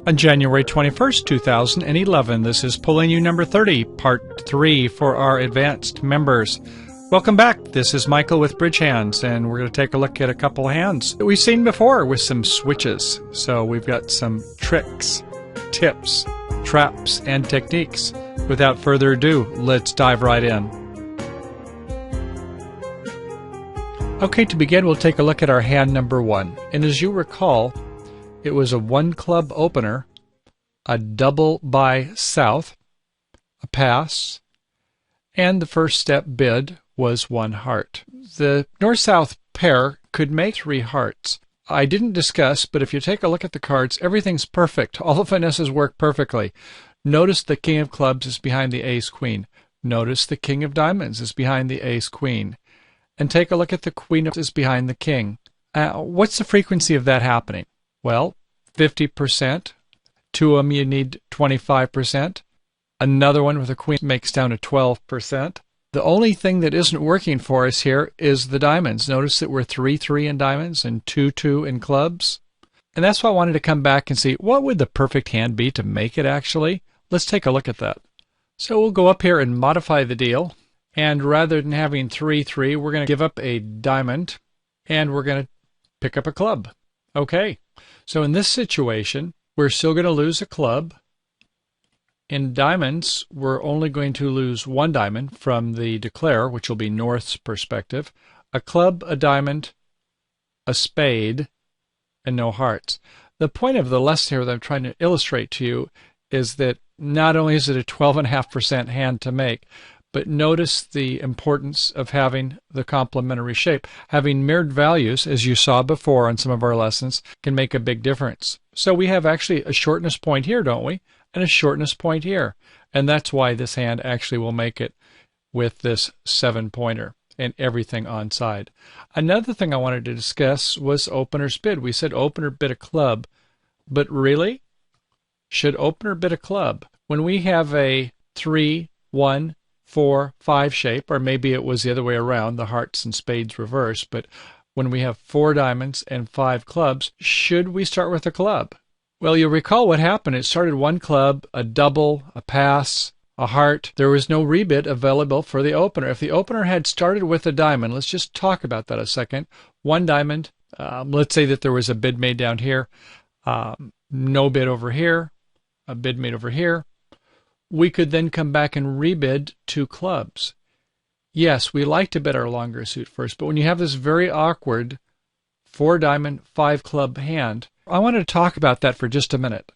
On January 21st, 2011, this is Pulling You number 30, Part 3 for our advanced members. Welcome back. This is Michael with Bridge Hands, and we're going to take a look at a couple hands that we've seen before with some switches. So we've got some tricks, tips, traps, and techniques. Without further ado, let's dive right in. Okay, to begin, we'll take a look at our hand number 1. And as you recall, it was a 1 club opener, a double by south, a pass, and the first step bid was 1 heart. The north-south pair could make 3 hearts. I didn't discuss, but if you take a look at the cards, everything's perfect. All the finesses work perfectly. Notice the king of clubs is behind the ace-queen. Notice the king of diamonds is behind the ace-queen. And take a look at the queen is behind the king. What's the frequency of that happening? Well, 50%. 2 of them you need 25%. Another one with a queen makes down to 12%. The only thing that isn't working for us here is the diamonds. Notice that we're 3-3 in diamonds and 2-2 in clubs. And that's why I wanted to come back and see what would the perfect hand be to make it actually. Let's take a look at that. So we'll go up here and modify the deal. And rather than having 3-3, we're going to give up a diamond and we're going to pick up a club. Okay. So in this situation, we're still going to lose a club. In diamonds, we're only going to lose 1 diamond from the declare, which will be north's perspective, a club, a diamond, a spade, and no hearts. The point of the lesson here that I'm trying to illustrate to you is that not only is it a 12.5% hand to make, but notice the importance of having the complementary shape. Having mirrored values, as you saw before on some of our lessons, can make a big difference. So we have actually a shortness point here, don't we? And a shortness point here. And that's why this hand actually will make it with this 7-pointer and everything on side. Another thing I wanted to discuss was opener's bid. We said opener bid a club, but really? Should opener bid a club? When we have a 3, 1, 4, 5 shape, or maybe it was the other way around, the hearts and spades reverse, but when we have 4 diamonds and 5 clubs, should we start with a club? Well, you'll recall what happened. It started 1 club, a double, a pass, a heart. There was no rebid available for the opener. If the opener had started with a diamond, let's just talk about that a second. 1 diamond, let's say that there was a bid made down here, no bid over here, a bid made over here. We could then come back and rebid 2 clubs. Yes, we like to bid our longer suit first, but when you have this very awkward 4 diamond, 5 club hand, I wanted to talk about that for just a minute.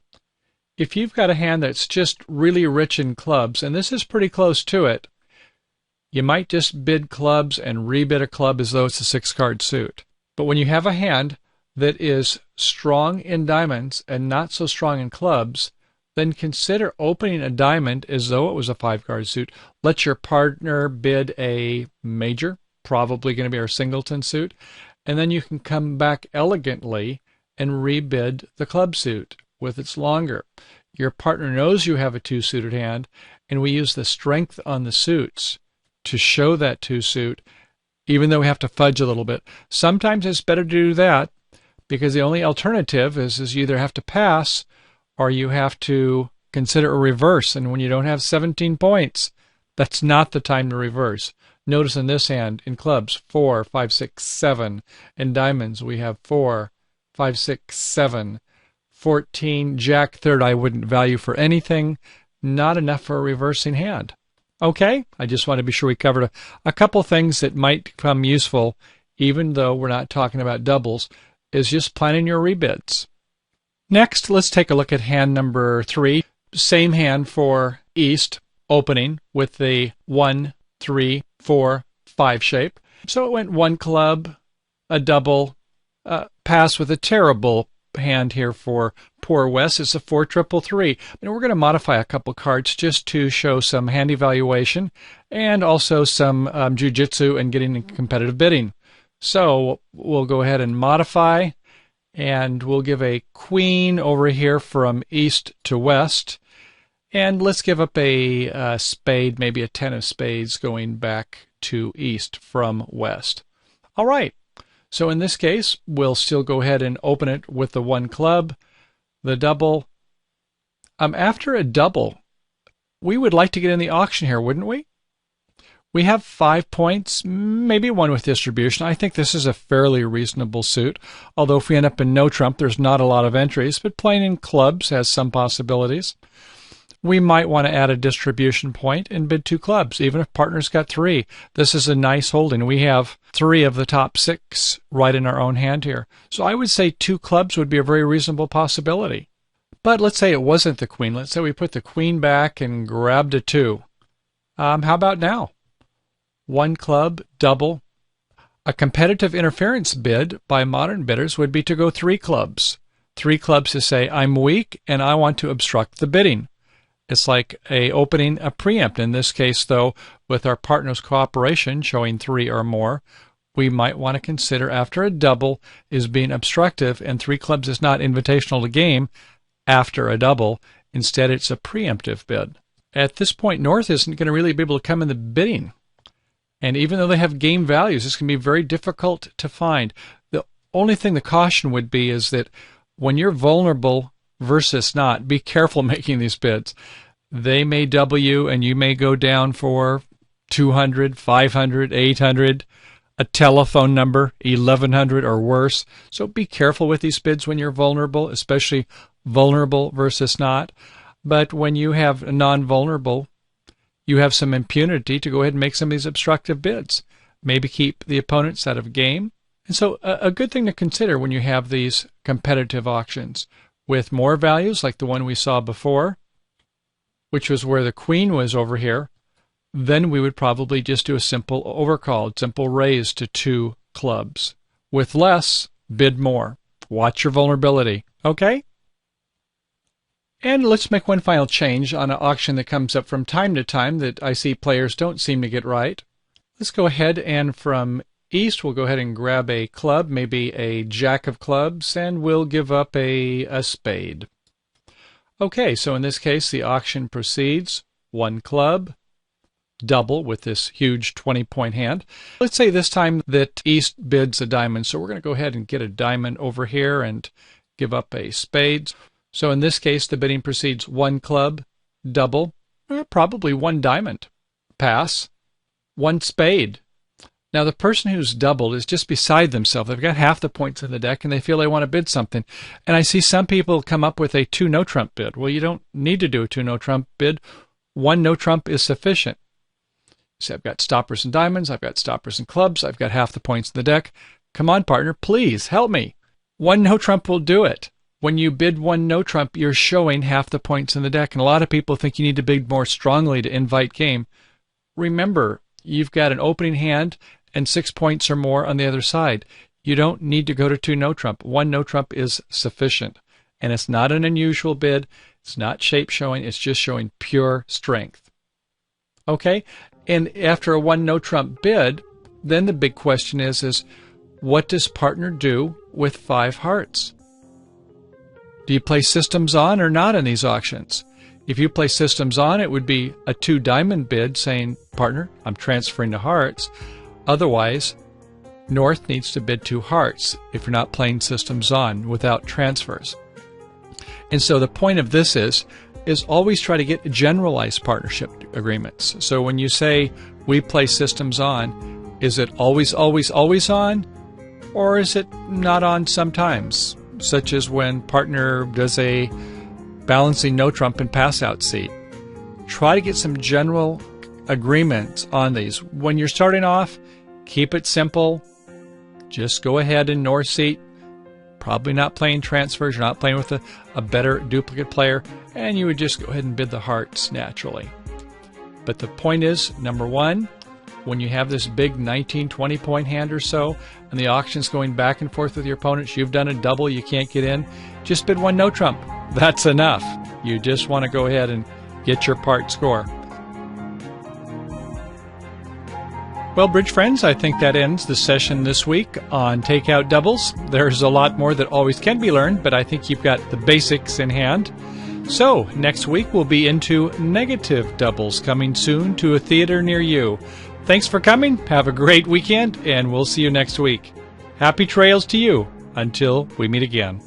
If you've got a hand that's just really rich in clubs, and this is pretty close to it, you might just bid clubs and rebid a club as though it's a 6-card suit. But when you have a hand that is strong in diamonds and not so strong in clubs, then consider opening a diamond as though it was a 5-card suit. Let your partner bid a major, probably going to be our singleton suit, and then you can come back elegantly and rebid the club suit with its longer. Your partner knows you have a 2-suited hand, and we use the strength on the suits to show that 2-suit, even though we have to fudge a little bit. Sometimes it's better to do that because the only alternative is you either have to pass or you have to consider a reverse. And when you don't have 17 points, that's not the time to reverse. Notice in this hand, in clubs, 4, 5, 6, 7. In diamonds, we have 4, 5, 6, 7. 14, jack third, I wouldn't value for anything. Not enough for a reversing hand. Okay, I just want to be sure we covered a couple things that might become useful, even though we're not talking about doubles, is just planning your rebids. Next, let's take a look at hand number 3. Same hand for East, opening with the 1, 3, 4, 5 shape. So it went 1 club, a double, pass with a terrible hand here for poor West. It's a 4-3-3. And we're going to modify a couple cards just to show some hand evaluation and also some jujitsu and getting in competitive bidding. So we'll go ahead and modify. And we'll give a queen over here from east to west. And let's give up a spade, maybe a 10 of spades going back to east from west. All right. So in this case, we'll still go ahead and open it with the 1 club, the double, After a double, we would like to get in the auction here, wouldn't we? We have 5 points, maybe one with distribution. I think this is a fairly reasonable suit, although if we end up in no trump, there's not a lot of entries, but playing in clubs has some possibilities. We might want to add a distribution point and bid 2 clubs, even if partner's got 3. This is a nice holding. We have 3 of the top 6 right in our own hand here. So I would say 2 clubs would be a very reasonable possibility. But let's say it wasn't the queen. Let's say we put the queen back and grabbed a 2. How about now? 1 club, double. A competitive interference bid by modern bidders would be to go 3 clubs. 3 clubs to say, I'm weak and I want to obstruct the bidding. It's like opening a preempt. In this case, though, with our partner's cooperation showing 3 or more, we might want to consider after a double is being obstructive and 3 clubs is not invitational to game after a double. Instead, it's a preemptive bid. At this point, North isn't going to really be able to come in the bidding. And even though they have game values, this can be very difficult to find. The only thing the caution would be is that when you're vulnerable versus not, be careful making these bids. They may double you and you may go down for 200, 500, 800, a telephone number, 1100 or worse. So be careful with these bids when you're vulnerable, especially vulnerable versus not. But when you have a non-vulnerable, you have some impunity to go ahead and make some of these obstructive bids. Maybe keep the opponents out of game. And so a good thing to consider when you have these competitive auctions with more values like the one we saw before, which was where the queen was over here, then we would probably just do a simple overcall, simple raise to 2 clubs. With less, bid more. Watch your vulnerability. Okay? And let's make one final change on an auction that comes up from time to time that I see players don't seem to get right. Let's go ahead and from East, we'll go ahead and grab a club, maybe a jack of clubs, and we'll give up a spade. Okay, so in this case, the auction proceeds. 1 club, double with this huge 20-point hand. Let's say this time that East bids a diamond, so we're going to go ahead and get a diamond over here and give up a spade. So in this case, the bidding proceeds 1 club, double, probably 1 diamond, pass, 1 spade. Now the person who's doubled is just beside themselves. They've got half the points in the deck and they feel they want to bid something. And I see some people come up with a 2 no trump bid. Well, you don't need to do a 2 no trump bid. 1 no trump is sufficient. So I've got stoppers and diamonds, I've got stoppers and clubs, I've got half the points in the deck. Come on, partner, please help me. 1 no trump will do it. When you bid 1 no trump, you're showing half the points in the deck. And a lot of people think you need to bid more strongly to invite game. Remember, you've got an opening hand and 6 points or more on the other side. You don't need to go to 2 no trump. 1 no trump is sufficient. And it's not an unusual bid. It's not shape showing. It's just showing pure strength. Okay? And after a 1 no trump bid, then the big question is what does partner do with 5 hearts? Do you play systems on or not in these auctions? If you play systems on, it would be a 2 diamond bid saying, partner, I'm transferring to hearts. Otherwise, North needs to bid 2 hearts if you're not playing systems on without transfers. And so the point of this is always try to get generalized partnership agreements. So when you say we play systems on, is it always, always, always on? Or is it not on sometimes? Such as when partner does a balancing no trump and pass out seat. Try to get some general agreements on these. When you're starting off, keep it simple. Just go ahead and North seat. Probably not playing transfers. You're not playing with a better duplicate player. And you would just go ahead and bid the hearts naturally. But the point is, number 1, when you have this big 19, 20-point hand or so, and the auction's going back and forth with your opponents, you've done a double, you can't get in, just bid 1 no trump. That's enough. You just want to go ahead and get your part score. Well, bridge friends, I think that ends the session this week on Takeout doubles. There's a lot more that always can be learned, but I think you've got the basics in hand. So, next week we'll be into negative doubles, coming soon to a theater near you. Thanks for coming, have a great weekend, and we'll see you next week. Happy trails to you until we meet again.